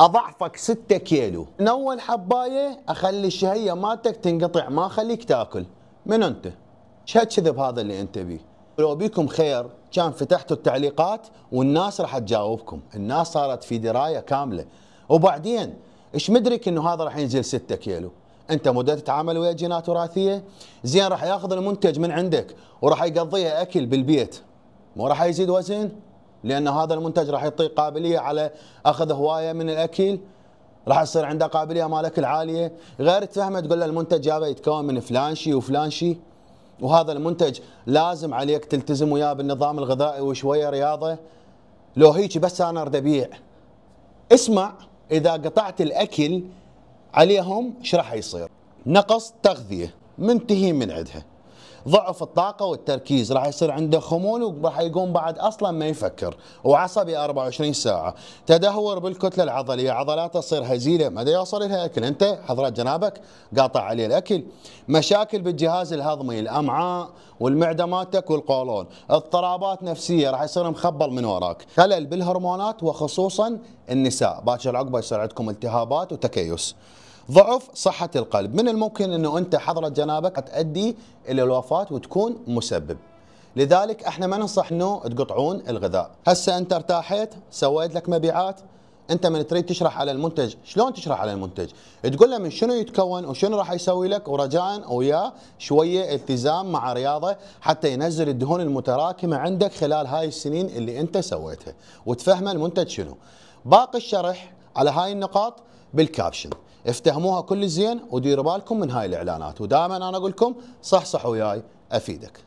اضعفك 6 كيلو. من اول حبايه اخلي الشهيه مالتك تنقطع، ما اخليك تاكل. من انت؟ شهد كذب هذا اللي انت بيه. لو بيكم خير كان فتحتوا التعليقات والناس راح تجاوبكم، الناس صارت في درايه كامله. وبعدين ايش مدرك انه هذا راح ينزل 6 كيلو؟ انت مدة تتعامل ويا جينات وراثيه؟ زين راح ياخذ المنتج من عندك وراح يقضيها اكل بالبيت، مو راح يزيد وزن؟ لان هذا المنتج راح يعطيه قابليه على اخذ هوايه من الاكل، راح يصير عنده قابليه مال اكل عاليه. غير تفهمه تقول له المنتج هذا يتكون من فلان شيء وفلان شيء، وهذا المنتج لازم عليك تلتزم وياه بالنظام الغذائي وشويه رياضه. لو هيك بس انا اريد ابيع. اسمع، اذا قطعت الاكل عليهم ايش راح يصير؟ نقص تغذيه، منتهي من عندها، ضعف الطاقة والتركيز، راح يصير عنده خمول وراح يقوم بعد اصلا ما يفكر، وعصبي 24 ساعة، تدهور بالكتلة العضلية، عضلاته تصير هزيلة، ما يوصل لها اكل، انت حضرة جنابك قاطع عليه الاكل، مشاكل بالجهاز الهضمي، الامعاء والمعدة مالتك والقولون، اضطرابات نفسية، راح يصير مخبل من وراك، خلل بالهرمونات وخصوصا النساء، باكر عقبه يصير عندكم التهابات وتكيس. ضعف صحة القلب، من الممكن انه انت حضرة جنابك تؤدي الى الوفاة وتكون مسبب. لذلك احنا ما ننصح انه تقطعون الغذاء. هسه انت ارتاحت، سويت لك مبيعات، انت من تريد تشرح على المنتج، شلون تشرح على المنتج؟ تقول له من شنو يتكون وشنو راح يسوي لك، ورجاء وياه شويه التزام مع رياضه حتى ينزل الدهون المتراكمه عندك خلال هاي السنين اللي انت سويتها، وتفهمه المنتج شنو. باقي الشرح على هاي النقاط بالكابشن، افتهموها كل زين وديروا بالكم من هاي الاعلانات، ودائما انا اقول لكم صحصحوا وياي افيدك.